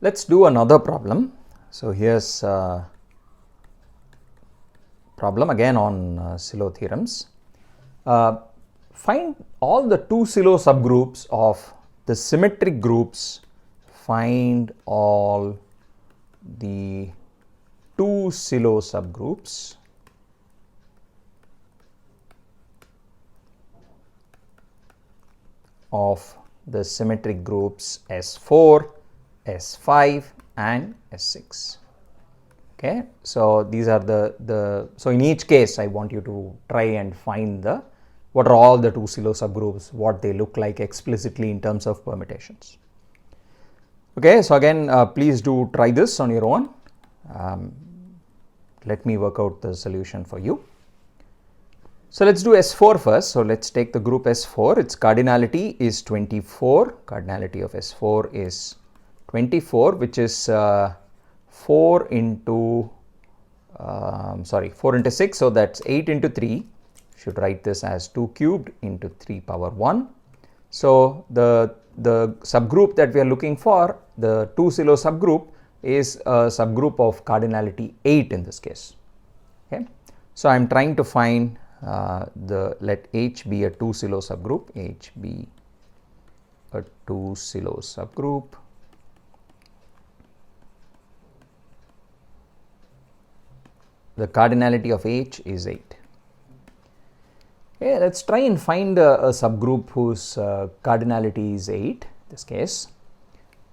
Let's do another problem. So here's a problem again on Sylow theorems. Find all the 2 Sylow subgroups of the symmetric groups. Find all the 2 Sylow subgroups of the symmetric groups S4, S5 and S6. Okay, so these are so in each case I want you to try and find what are all the 2 Sylow subgroups, what they look like explicitly in terms of permutations. Okay, so again please do try this on your own. Let me work out the solution for you. So let's do S4 first. So let's take the group S4. Its cardinality is 24. Cardinality of S4 is 24, which is 4 into 6. So that's 8 into 3. Should write this as 2 cubed into 3 power 1. So the subgroup that we are looking for, the 2 Sylow subgroup, is a subgroup of cardinality 8 in this case. Okay, so I'm trying to find let H be a 2 Sylow subgroup. H be a 2 Sylow subgroup. The cardinality of H is 8. Okay, let's try and find a subgroup whose cardinality is 8 in this case.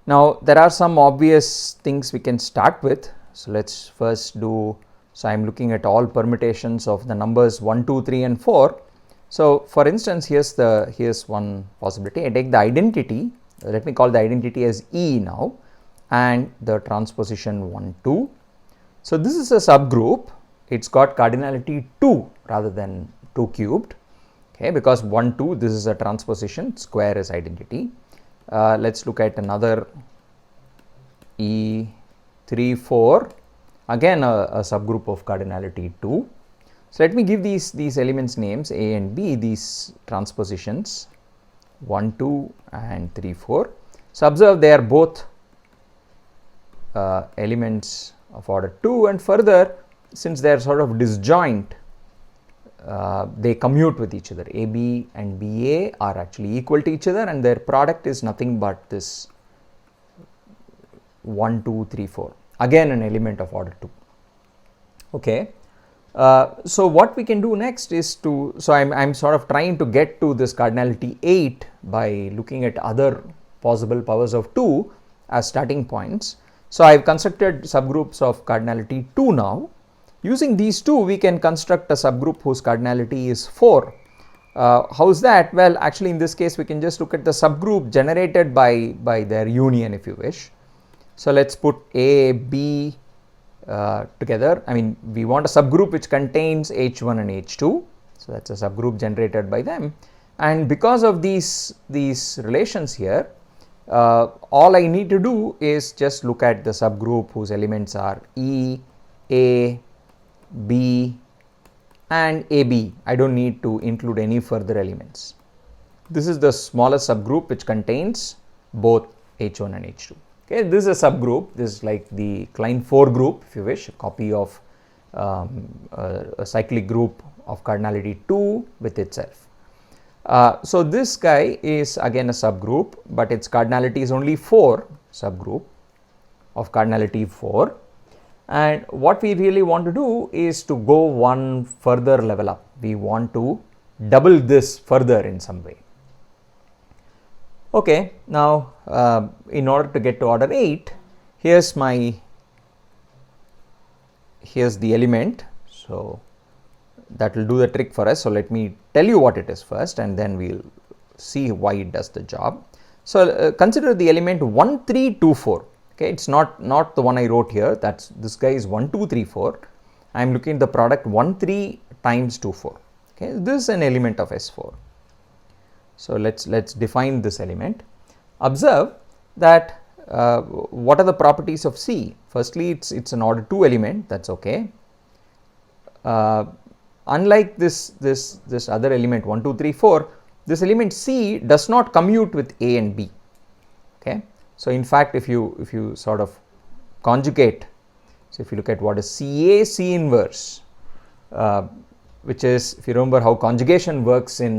Now there are some obvious things we can start with. So let's first do, so I'm looking at all permutations of the numbers 1, 2, 3 and 4. So for instance, here's one possibility. I take the identity, let me call the identity as E now, and the transposition 1, 2. So this is a subgroup. It's got cardinality 2 rather than 2 cubed. Okay, because 1, 2, this is a transposition, square is identity. Let's look at another E 3, 4. Again a subgroup of cardinality 2. So let me give these elements names A and B, these transpositions 1, 2 and 3, 4. So observe they are both elements of order 2, and further, since they are sort of disjoint, they commute with each other. AB and BA are actually equal to each other, and their product is nothing but this 1, 2, 3, 4. Again an element of order 2. Okay, so what we can do next is to, so I'm sort of trying to get to this cardinality 8 by looking at other possible powers of 2 as starting points. So I've constructed subgroups of cardinality 2 now. Using these two, we can construct a subgroup whose cardinality is 4. How is that? Well, actually in this case we can just look at the subgroup generated by their union, if you wish. So let's put A, B together. I mean, we want a subgroup which contains H1 and H2. So that's a subgroup generated by them. And because of these relations here, all I need to do is just look at the subgroup whose elements are E, A, B and AB. I don't need to include any further elements. This is the smallest subgroup which contains both H1 and H2. Okay, this is a subgroup. This is like the Klein 4 group, if you wish, a copy of a cyclic group of cardinality 2 with itself. So this guy is again a subgroup, but its cardinality is only 4, subgroup of cardinality 4. And what we really want to do is to go one further level up. We want to double this further in some way. Okay, now in order to get to order 8, here's the element. So that will do the trick for us. So let me tell you what it is first, and then we'll see why it does the job. So consider the element 1, 3, 2, 4. Okay, it's not the one I wrote here. That's this guy is 1, 2, 3, 4. I am looking at the product 1, 3 times 2, 4. Okay, this is an element of S4. So let's define this element. Observe that what are the properties of C? Firstly, it's an order 2 element. That's okay. Unlike this other element 1, 2, 3, 4, this element C does not commute with A and B. Okay. So in fact, if you sort of conjugate, so if you look at what is CA C inverse, which is, if you remember how conjugation works in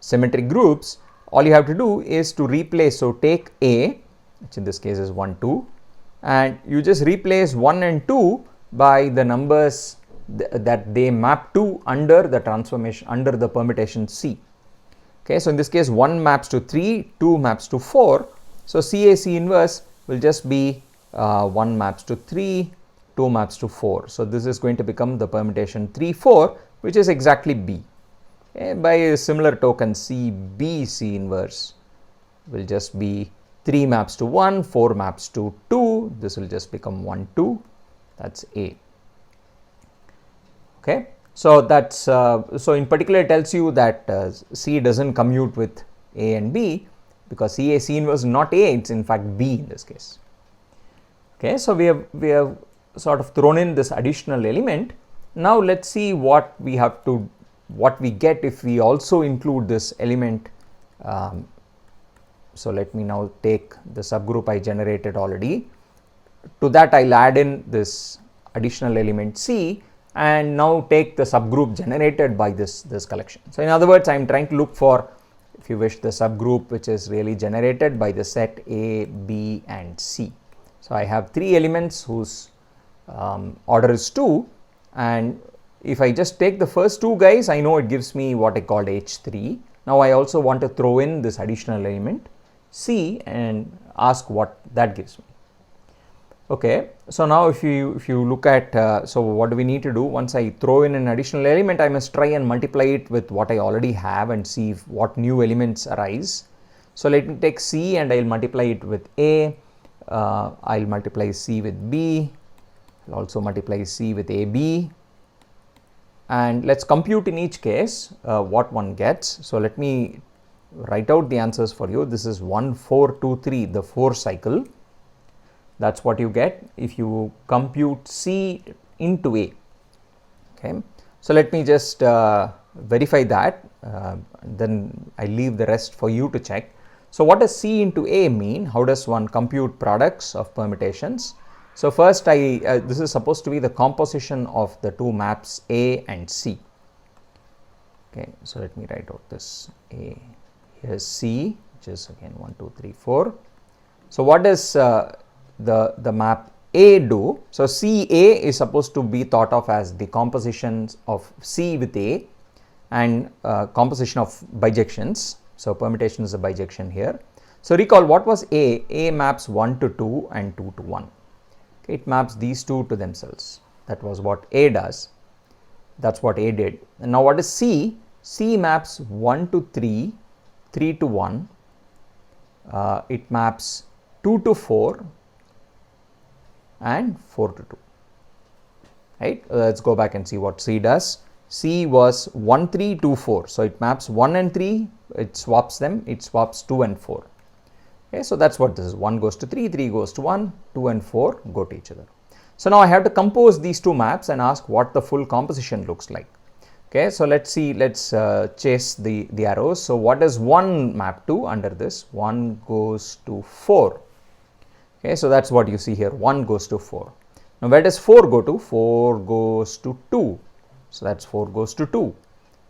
symmetric groups, all you have to do is to replace. So take A, which in this case is 1 2, and you just replace 1 and 2 by the numbers that they map to under the transformation, under the permutation C. Okay, so in this case 1 maps to 3, 2 maps to 4. So CAC inverse will just be 1 maps to 3, 2 maps to 4. So this is going to become the permutation 3 4, which is exactly B. Okay, by a similar token, CBC inverse will just be 3 maps to 1, 4 maps to 2. This will just become 1 2. That's A. Okay. So that's so in particular it tells you that C doesn't commute with A and B, because CAC inverse is not A, it's in fact B in this case. Okay, so we have sort of thrown in this additional element. Now let's see what we get if we also include this element. So let me now take the subgroup I generated already. To that I'll add in this additional element C, and now take the subgroup generated by this collection. So in other words, I am trying to look for, if you wish, the subgroup which is really generated by the set A, B and C. So I have 3 elements whose order is 2, and if I just take the first 2 guys, I know it gives me what I called H3. Now I also want to throw in this additional element C and ask what that gives me. Okay, so now if you look at, so what do we need to do? Once I throw in an additional element, I must try and multiply it with what I already have and see what new elements arise. So let me take C and I'll multiply it with A. I'll multiply C with B. I'll also multiply C with AB. And let's compute in each case what one gets. So let me write out the answers for you. This is 1 4 2 3, the 4 cycle. That's what you get if you compute C into A. Okay, so let me just verify that, then I leave the rest for you to check. So what does C into A mean? How does one compute products of permutations? So first this is supposed to be the composition of the 2 maps A and C. Okay, so let me write out this A. Here's C, which is again 1 2 3 4. So what does the map A do? So CA is supposed to be thought of as the compositions of C with A and composition of bijections. So permutation is a bijection here. So recall what was A? A maps 1 to 2 and 2 to 1. Okay, it maps these 2 to themselves. That was what A does. That's what A did. And now what is C? C maps 1 to 3, 3 to 1. It maps 2 to 4 and 4 to 2. Right, let's go back and see what C does. C was 1 3 2 4, so it maps 1 and 3, it swaps them, it swaps 2 and 4. Okay, so that's what this is. 1 goes to 3, 3 goes to 1, 2 and 4 go to each other. So now I have to compose these 2 maps and ask what the full composition looks like. Okay, so let's see, let's chase the arrows. So what does 1 map to under this? 1 goes to 4. Okay, so that's what you see here, 1 goes to 4. Now where does 4 go to? 4 goes to 2. So that's 4 goes to 2.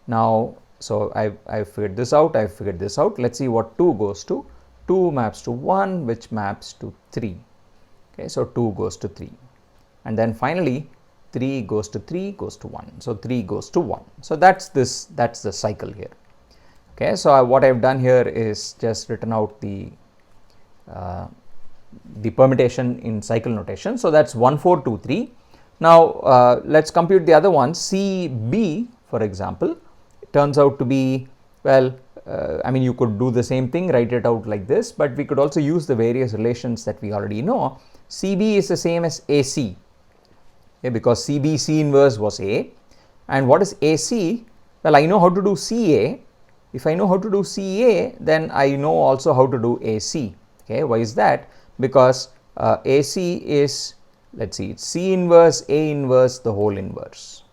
Now, so I've figured this out, I've figured this out. Let's see what 2 goes to. 2 maps to 1, which maps to 3. Okay, so 2 goes to 3. And then finally 3 goes to 3 goes to 1. So 3 goes to 1. So that's the cycle here. Okay, so what I've done here is just written out the permutation in cycle notation. So that's 1 4 2 3. Now let's compute the other one. CB, for example, it turns out to be, well, I mean, you could do the same thing, write it out like this, but we could also use the various relations that we already know. CB is the same as AC, okay, because CB C inverse was A. And what is AC? Well, I know how to do CA. If I know how to do CA, then I know also how to do AC. Okay, why is that? Because AC is, let's see, it's C inverse, A inverse, the whole inverse.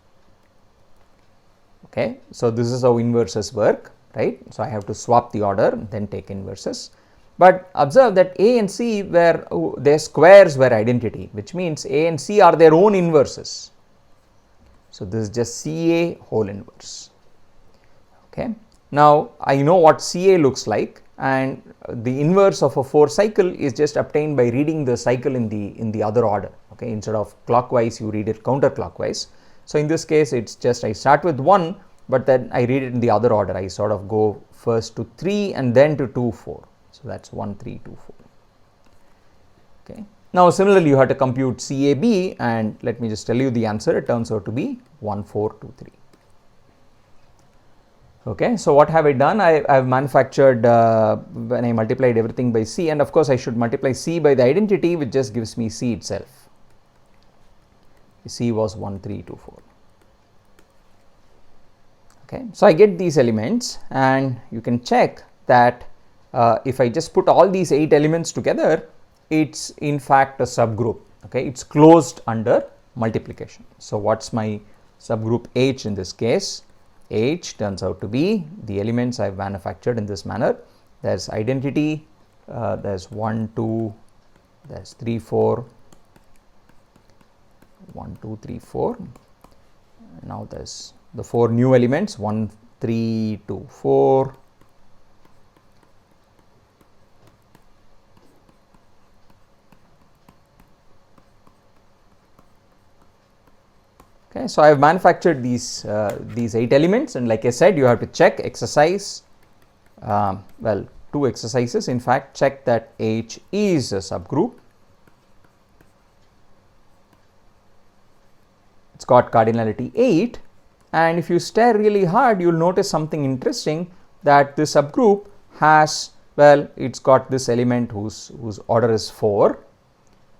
Okay, so this is how inverses work, right? So I have to swap the order, then take inverses. But observe that A and C were, their squares were identity, which means A and C are their own inverses. So this is just CA whole inverse. Okay. Now I know what CA looks like, and the inverse of a 4 cycle is just obtained by reading the cycle in the other order. Okay, instead of clockwise you read it counterclockwise. So in this case it's just I start with 1, but then I read it in the other order. I sort of go first to 3 and then to 2 4. So that's 1 3 2 4. Okay. Now similarly you have to compute CAB, and let me just tell you the answer. It turns out to be 1 4 2 3. Okay, so what have I done? I have manufactured, when I multiplied everything by C, and of course I should multiply C by the identity, which just gives me C itself. C was 1 3 2 4. Okay, so I get these elements, and you can check that if I just put all these 8 elements together, it's in fact a subgroup. Okay, it's closed under multiplication. So what's my subgroup H in this case? H turns out to be the elements I've manufactured in this manner. There's identity, there's 1 2, there's 3 4, 1 2 3 4. Now there's the 4 new elements, 1 3 2 4. Okay, so I have manufactured these 8 elements, and like I said, you have to check exercise, well, 2 exercises in fact. Check that H is a subgroup. It's got cardinality 8, and if you stare really hard, you'll notice something interesting, that this subgroup has, well, it's got this element whose order is 4.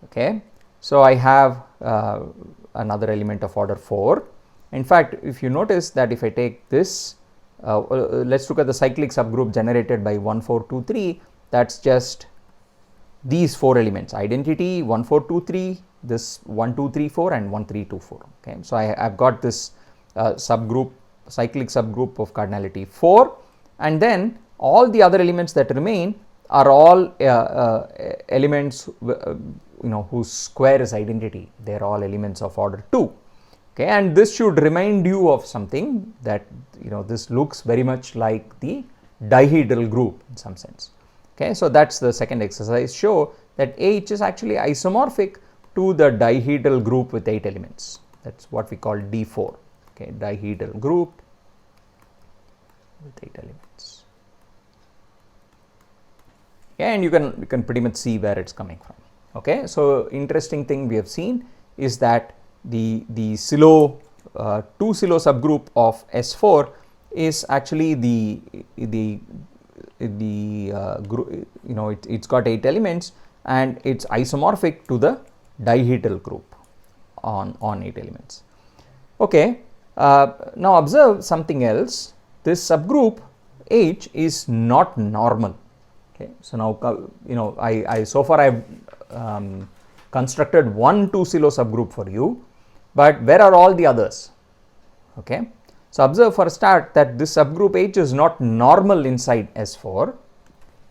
Okay, so I have another element of order 4. In fact, if you notice that if I take this, let's look at the cyclic subgroup generated by 1 4 2 3. That's just these 4 elements: identity 1 4 2 3, this 1 2 3 4, and 1 3 2 4. Okay, so I've got this subgroup, cyclic subgroup of cardinality 4, and then all the other elements that remain are all elements whose square is identity. They are all elements of order 2. Okay, and this should remind you of something, that this looks very much like the dihedral group in some sense. Okay, so that's the second exercise. Show that H is actually isomorphic to the dihedral group with 8 elements. That's what we call D4. Okay, dihedral group with 8 elements. Okay, and you can pretty much see where it's coming from. Okay, so interesting thing we have seen is that the Sylow 2 Sylow subgroup of S4 is actually the group, it's got 8 elements, and it's isomorphic to the dihedral group on 8 elements. Okay, now observe something else. This subgroup H is not normal. Okay, so now I so far I've constructed 1 2 Sylow subgroup for you, but where are all the others? Okay, so observe for a start that this subgroup H is not normal inside S4.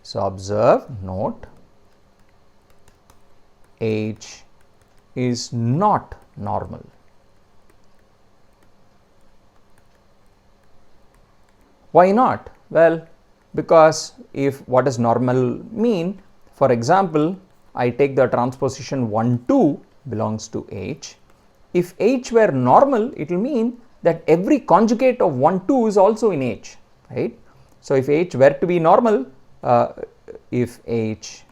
So observe, note, H is not normal. Why not? Well, because if what does normal mean? For example, I take the transposition 1 2 belongs to H. If H were normal, it will mean that every conjugate of 1 2 is also in H, right? So if H were to be normal, if H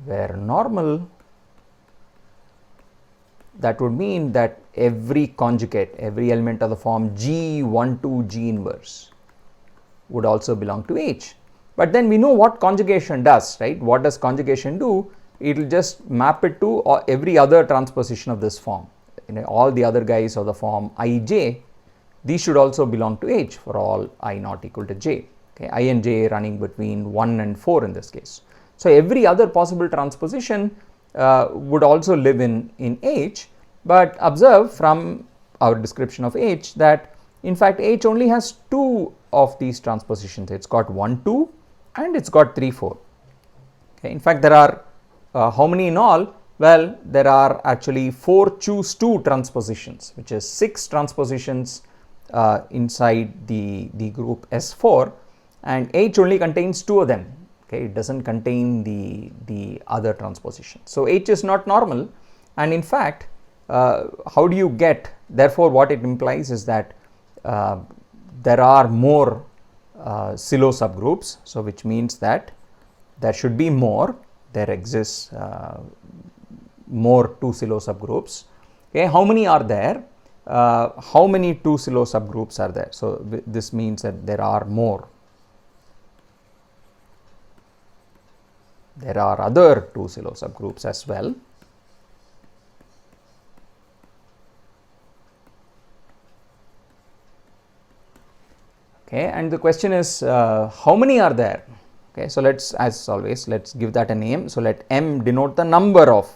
were normal, that would mean that every conjugate, every element of the form G 1 2 G inverse would also belong to H. But then we know what conjugation does, right? What does conjugation do? It will just map it to every other transposition of this form. All the other guys of the form Ij, these should also belong to H for all I not equal to J. Okay, I and J running between 1 and 4 in this case. So every other possible transposition would also live in H, but observe from our description of H that in fact H only has 2 of these transpositions. It's got 1 2 and it's got 3, 4. Okay. In fact, there are how many in all? Well, there are actually 4 choose 2 transpositions, which is 6 transpositions inside the group S4, and H only contains 2 of them. Okay, it doesn't contain the other transposition. So H is not normal, and in fact, how do you get? Therefore, what it implies is that there are more Sylow subgroups. So which means that there should be more. There exists more 2 Sylow subgroups. Okay, how many are there? How many 2 Sylow subgroups are there? So this means that there are more. There are other 2 Sylow subgroups as well. Okay, and the question is how many are there? Okay, so let's, as always, let's give that a name. So let M denote the number of,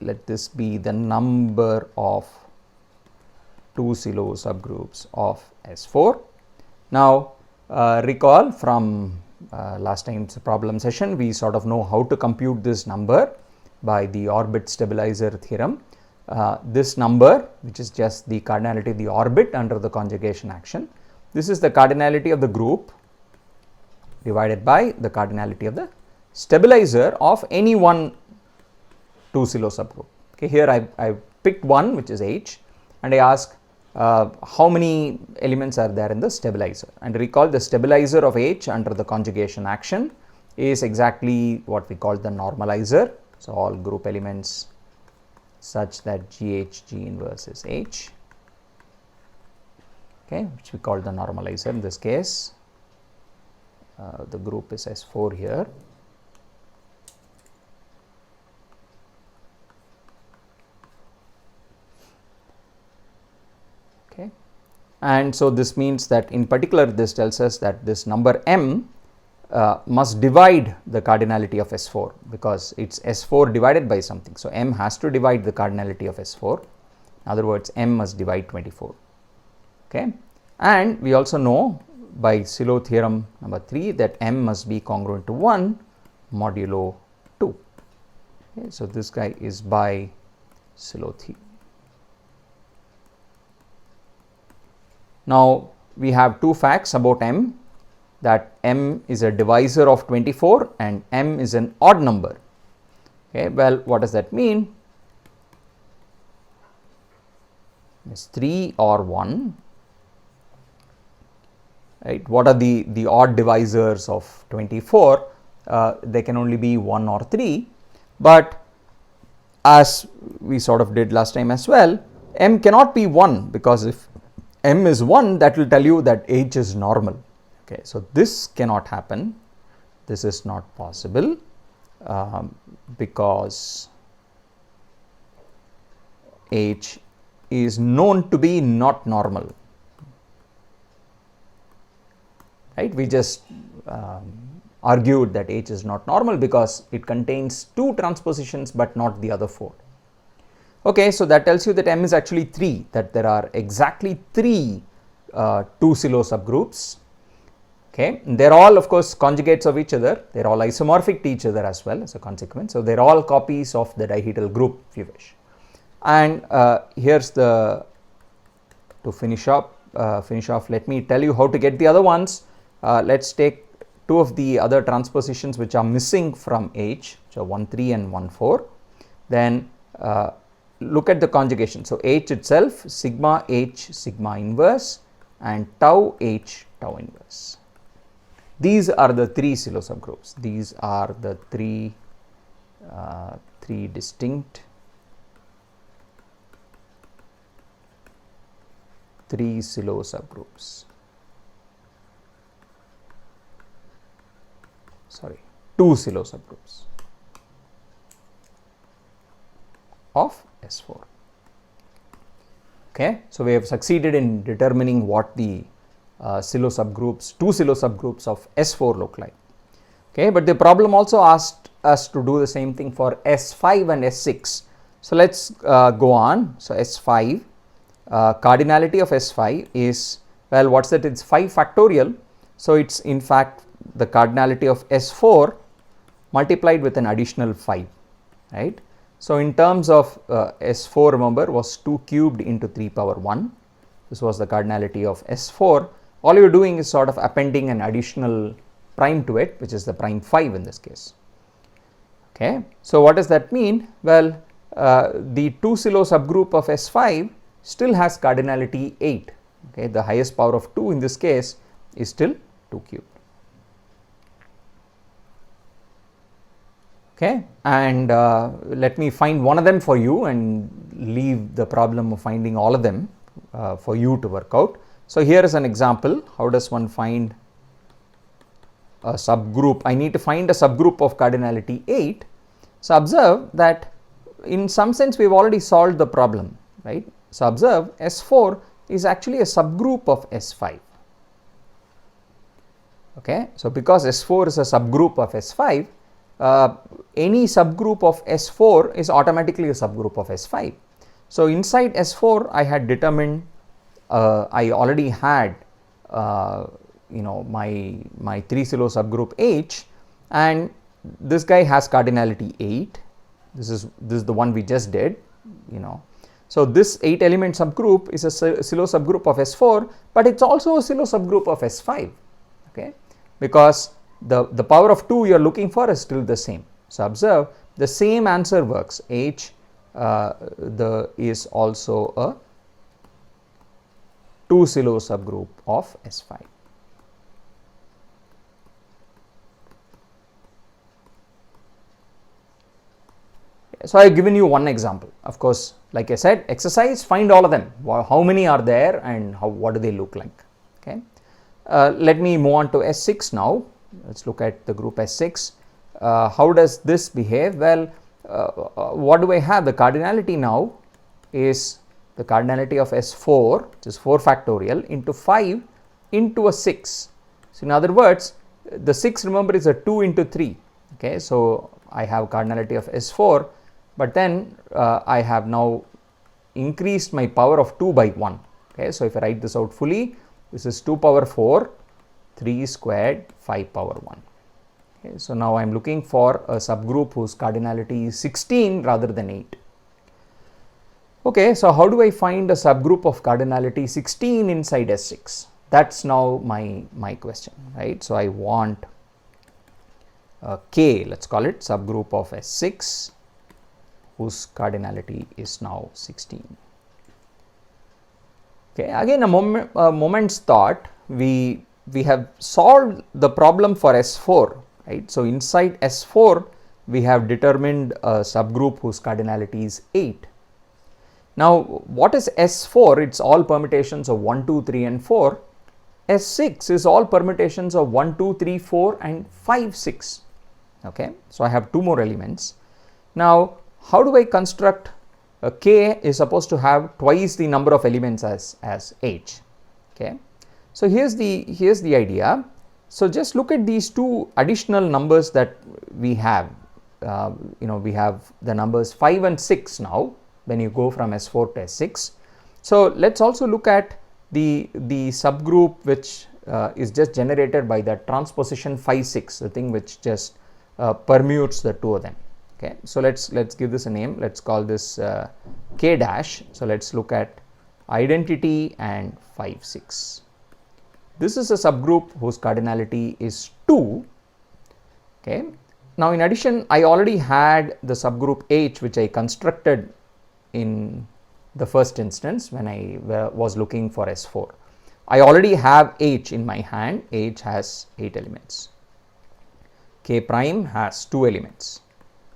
let this be the number of 2 Sylow subgroups of S4. Now recall from last time's problem session, we sort of know how to compute this number by the orbit stabilizer theorem. This number, which is just the cardinality of the orbit under the conjugation action, this is the cardinality of the group divided by the cardinality of the stabilizer of any one 2 Sylow subgroup. Okay, here I picked one, which is H, and I ask how many elements are there in the stabilizer, and recall the stabilizer of H under the conjugation action is exactly what we call the normalizer. So all group elements such that GH G inverse is H, okay, which we call the normalizer in this case. The group is S4 here. Okay, and so this means that in particular this tells us that this number M must divide the cardinality of S4, because it's S4 divided by something. So M has to divide the cardinality of S4. In other words, M must divide 24. Okay, and we also know by Sylow theorem number 3 that M must be congruent to 1 modulo 2. Okay, so this guy is by Sylow theorem. Now we have 2 facts about M, that M is a divisor of 24 and M is an odd number. Okay, well, what does that mean? It's 3 or 1. Right. What are the odd divisors of 24? They can only be 1 or 3, but as we sort of did last time as well, M cannot be 1, because if M is 1, that will tell you that H is normal. Okay, so this cannot happen. This is not possible because H is known to be not normal. Right, we just argued that H is not normal because it contains 2 transpositions but not the other 4. Okay, so that tells you that M is actually 3, that there are exactly 3 2 Sylow subgroups. Okay, they're all of course conjugates of each other, they're all isomorphic to each other as well as a consequence. So they're all copies of the dihedral group, if you wish. And here's the, to finish off, let me tell you how to get the other ones. Let's take 2 of the other transpositions which are missing from H, so 1 3 and 1 4. Then look at the conjugation. So H itself, sigma H sigma inverse and tau H tau inverse. These are the 3 Sylow subgroups. These are the 3 distinct 3 Sylow subgroups. Sorry, 2 Sylow subgroups of S4. Okay, so we have succeeded in determining what the Sylow subgroups, 2 Sylow subgroups of S4 look like. Okay, but the problem also asked us to do the same thing for S5 and S6. So let's go on. So S5, cardinality of S5 is, well, what's that? It's 5 factorial. So it's in fact the cardinality of S4 multiplied with an additional 5, right. So, in terms of S4, remember, was 2 cubed into 3 power 1. This was the cardinality of S4. All you are doing is sort of appending an additional prime to it, which is the prime 5 in this case. Okay. So, what does that mean? Well, the 2 Sylow subgroup of S5 still has cardinality 8. Okay. The highest power of 2 in this case is still 2 cubed. Okay. And let me find one of them for you and leave the problem of finding all of them for you to work out. So, here is an example. How does one find a subgroup? I need to find a subgroup of cardinality 8. So, observe that in some sense we have already solved the problem, right. So, observe S4 is actually a subgroup of S5. Okay. So, because S4 is a subgroup of S5, any subgroup of S4 is automatically a subgroup of S5. So, inside S4 I had determined, I already had my 3 Sylow subgroup H, and this guy has cardinality 8. This is the one we just did, So, this 8 element subgroup is a Sylow subgroup of S4, but it is also a Sylow subgroup of S5, okay, because the power of 2 you are looking for is still the same. So, observe the same answer works. H is also a 2 Sylow subgroup of S5. So, I have given you one example. Of course, like I said, exercise, find all of them. How many are there and what do they look like? Okay. Let me move on to S6 now. Let us look at the group S6. How does this behave? Well, what do I have? The cardinality now is the cardinality of S4, which is 4 factorial, into 5 into a 6. So, in other words, the 6, remember, is a 2 into 3. Okay. So, I have cardinality of S4, but then I have now increased my power of 2 by 1. Okay. So, if I write this out fully, this is 2 power 4, 3 squared, 5 power 1. Okay. So, now I am looking for a subgroup whose cardinality is 16 rather than 8. Okay. So, how do I find a subgroup of cardinality 16 inside S6? That is now my question, right. So, I want K, let us call it subgroup of S6 whose cardinality is now 16. Okay. Again, a moment's thought, we have solved the problem for S4, right. So, inside S4 we have determined a subgroup whose cardinality is 8. Now, what is S4? It is all permutations of 1, 2, 3 and 4. S6 is all permutations of 1, 2, 3, 4 and 5, 6. Okay. So, I have 2 more elements. Now, how do I construct K is supposed to have twice the number of elements as H. Okay. So, here is the idea. So, just look at these 2 additional numbers that we have. We have the numbers 5 and 6 now when you go from S4 to S6. So, let us also look at the subgroup which is just generated by the transposition 5, 6, the thing which just permutes the 2 of them. Okay. So, let us give this a name. Let us call this K dash. So, let us look at identity and 5, 6. This is a subgroup whose cardinality is 2. Okay. Now, in addition, I already had the subgroup H which I constructed in the first instance when I was looking for S4. I already have H in my hand. H has 8 elements. K prime has 2 elements.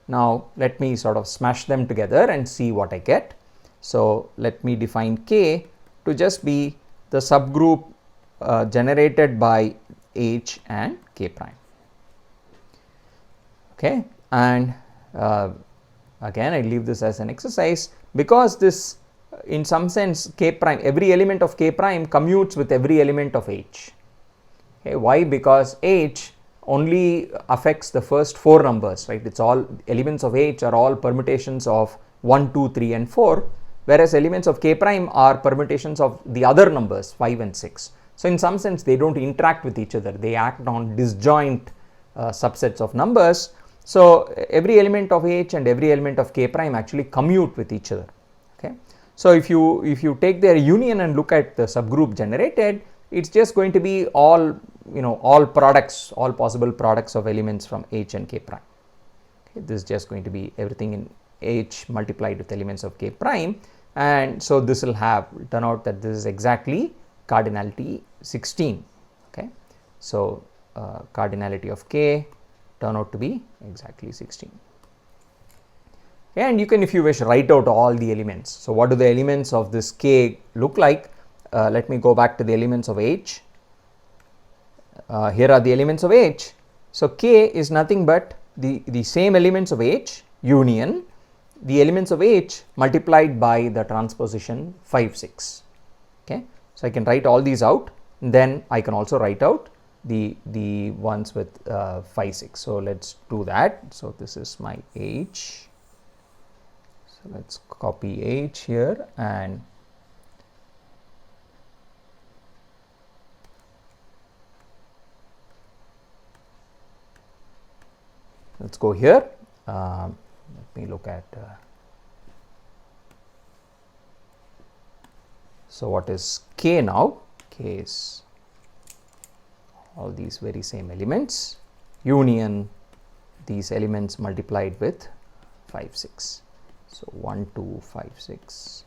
Now, let me sort of smash them together and see what I get. So, let me define K to just be the subgroup generated by H and K prime. Okay. And again, I leave this as an exercise because this, in some sense, K prime, every element of K prime commutes with every element of H. Okay. Why? Because H only affects the first 4 numbers, right. It is all elements of H are all permutations of 1, 2, 3 and 4, whereas elements of K prime are permutations of the other numbers 5 and 6. So in some sense they don't interact with each other, they act on disjoint subsets of numbers. So every element of H and every element of K prime actually commute with each other. Okay. So if you take their union and look at the subgroup generated, it's just going to be all all products, all possible products of elements from H and K prime. Okay. This is just going to be everything in H multiplied with elements of K prime, and so this will turn out that this is exactly cardinality 16. Okay. So cardinality of K turn out to be exactly 16. And you can, if you wish, write out all the elements. So what do the elements of this K look like? Let me go back to the elements of H. Here are the elements of H. So K is nothing but the same elements of H union the elements of H multiplied by the transposition 5, 6. Okay. So I can write all these out, then I can also write out the ones with 5, 6. So let's do that. So this is my H. So let's copy H here and let's go here. Let me look at so what is K now? K is all these very same elements union these elements multiplied with 5, 6. So 1, 2, 5, 6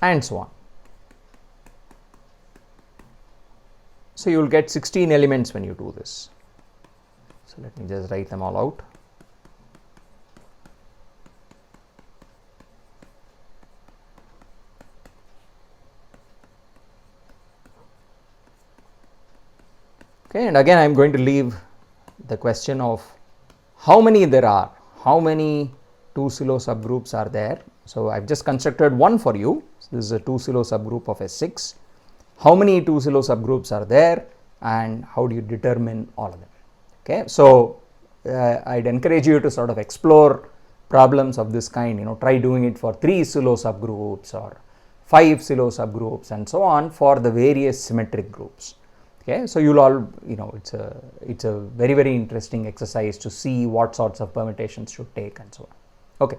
and so on. So you will get 16 elements when you do this. So let me just write them all out. Okay, and again I am going to leave the question of how many there are, how many 2-silo subgroups are there. So I have just constructed one for you. So this is a 2-silo subgroup of S6. How many 2-silo subgroups are there and how do you determine all of them? Okay, so I'd encourage you to sort of explore problems of this kind, try doing it for 3-silo subgroups or 5-silo subgroups and so on for the various symmetric groups. Okay, so you'll all, it's a very, very interesting exercise to see what sorts of permutations should take and so on. Okay.